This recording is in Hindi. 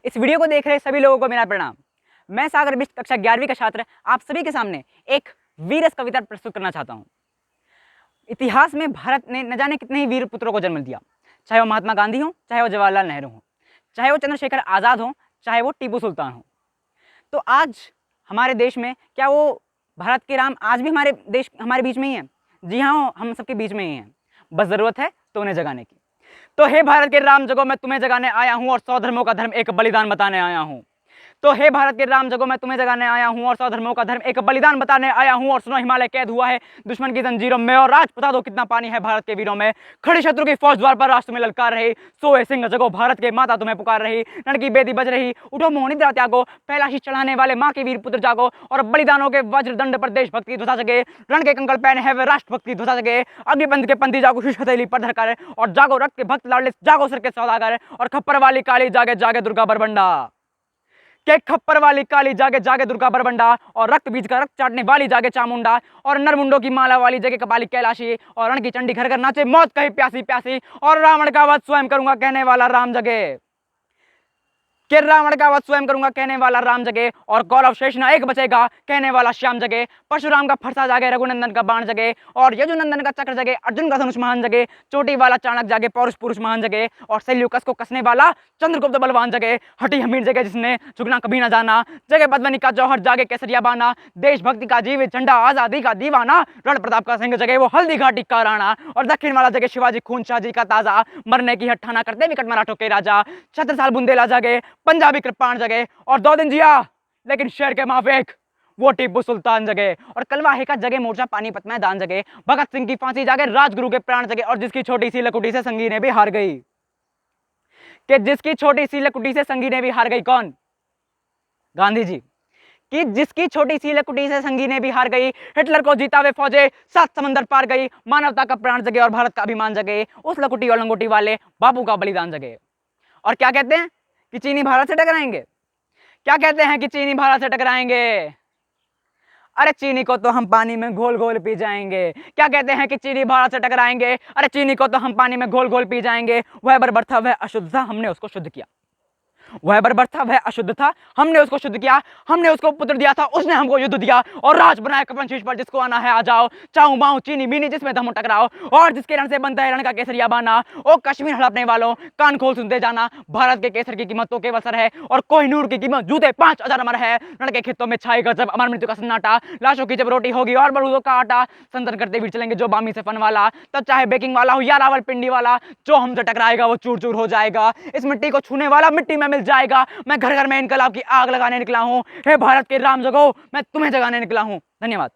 इस वीडियो को देख रहे सभी लोगों को मेरा प्रणाम। मैं सागर बिष्ट कक्षा 11वीं का छात्र आप सभी के सामने एक वीरस कविता प्रस्तुत करना चाहता हूँ। इतिहास में भारत ने न जाने कितने ही वीर पुत्रों को जन्म दिया, चाहे वो महात्मा गांधी हो, चाहे वो जवाहरलाल नेहरू हो, चाहे वो चंद्रशेखर आज़ाद हो, चाहे वो टीपू सुल्तान हो। तो आज हमारे देश में क्या वो भारत के राम आज भी हमारे बीच में ही हैं? जी हाँ, हम सबके बीच में ही हैं। बस ज़रूरत है तो उन्हें जगाने की। तो हे भारत के राम जगो, मैं तुम्हें जगाने आया हूँ और 100 धर्मों का धर्म एक बलिदान बताने आया हूँ। तो हे भारत के राम जगो, मैं तुम्हें जगाने आया हूँ और 100 धर्मों का धर्म एक बलिदान बताने आया हूँ। और सुनो, हिमालय कैद हुआ है दुश्मन की जंजीरों में, और राज बता दो कितना पानी है भारत के वीरों में। खड़ी शत्रु की फौज द्वार पर राष्ट्र में ललकार रही, सोए सिंह जगो भारत के माता तुम्हें पुकार रही। रण की बेदी बज रही, उठो मोहनी द्रा त्यागो, पहला शीश चढ़ाने वाले माँ के वीर पुत्र जागो। और बलिदानों के वज्र दंड पर देशभक्ति ध्वजा जगे, रण के कंकड़ पहने है वे राष्ट्रभक्ति ध्वजा जगे। अग्निपंथ के पंथी जागो शीश हथेली पर धरकर, और जागो रक्त के भक्त लाडले जागो सिर के सौदागर। और खप्पर वाली काली जागे जागे दुर्गा बरबंडा, के खप्पर वाली काली जागे जागे दुर्गा बरबंडा। और रक्त बीज का रक्त चाटने वाली जागे चामुंडा, और नरमुंडों की माला वाली जगह कपाली कैलाशी। और रण की चंडी घर घर नाचे मौत कही प्यासी प्यासी, और रावण का वध स्वयं करूंगा कहने वाला राम जगे, कि रावण का वध स्वयं करूंगा कहने वाला राम जगे। और गौरव शेष न एक बचेगा कहने वाला श्याम जगे। परशुराम का फरसा जागे, रघुनंदन का बाण जगे, और यजुनंदन का चक्र जगे, अर्जुन का धनुष महान जगे। चोटी वाला चाणक जागे, पौरुष पुरुष महान जगे, और शैल्यूकस को कसने वाला चंद्रगुप्त बलवान जगे। हटी हमीर जगे जिसने झुकना कभी ना जाना, जगे पद्मनी का जौहर जागे केसरिया बाना। देशभक्ति का जीवित झंडा आजादी का दीवाना, रण प्रताप का सिंह जगे वो हल्दी घाटी का राणा। और दक्षिण वाला जगे शिवाजी खून शाहजी का ताजा, मरने की हट्ठाना करते विकट मराठों के राजा। 76 साल बुंदेला जगे, पंजाबी कृपाण जगे, और 2 दिन जिया लेकिन शेर के माफिक वो टीपू सुल्तान जगे। और कलवाहे का जगे मोर्चा पानीपत में दान जगे, भगत सिंह की फांसी जागे राजगुरु के प्राण जगे। और जिसकी छोटी सी लकुटी से संगी ने भी हार गई, कि जिसकी छोटी सी लकुटी से संगी ने भी हार गई, कौन? गांधी जी। कि जिसकी छोटी सी लकुटी से संगी ने भी हार गई, हिटलर को जीता वे फौजे 7 समंदर पार गई। मानवता का प्राण जगे और भारत का अभिमान जगे, उस लकुटी और लंगोटी वाले बापू का बलिदान जगे। और क्या कहते हैं कि चीनी भारत से टकराएंगे? क्या कहते हैं कि चीनी भारत से टकराएंगे? अरे चीनी को तो हम पानी में घोल घोल पी जाएंगे। क्या कहते हैं कि चीनी भारत से टकराएंगे? अरे चीनी को तो हम पानी में घोल घोल पी जाएंगे। वह बर्बर था, वह अशुद्ध था, हमने उसको शुद्ध किया। वह बर्बर था, वह अशुद्ध था, हमने उसको शुद्ध किया। हमने उसको पुत्र दिया था, उसने हमको युद्ध दिया। और राज बनाया कफन शीश पर, जिसको आना है आ जाओ। चाऊ माऊ चीनी बीनी जिसमें दम टकराओ, और जिसके रण से बनता है रण का केसरिया बाना। ओ कश्मीर हड़पने वालों कान खोल सुनते जाना, भारत के केसर की कीमत तो केवल सर है, और कोहिनूर की कीमत जूते 5000 अमर है। रण के खेतों में छाएगा जब अमर मृत्यु का सन्नाटा, लाशों की जब रोटी होगी और बरूदों का आटा। संतन करते भी चलेंगे जो बामी से फन वाला, तब चाहे बेकिंग वाला हो या रावल पिंडी वाला। जो हमसे टकराएगा वो चूर चूर हो जाएगा, इस मिट्टी को छूने वाला मिट्टी में मिल जाएगा। मैं घर घर में इनकलाब की आग लगाने निकला हूं। हे भारत के राम जगो, मैं तुम्हें जगाने निकला हूं। धन्यवाद।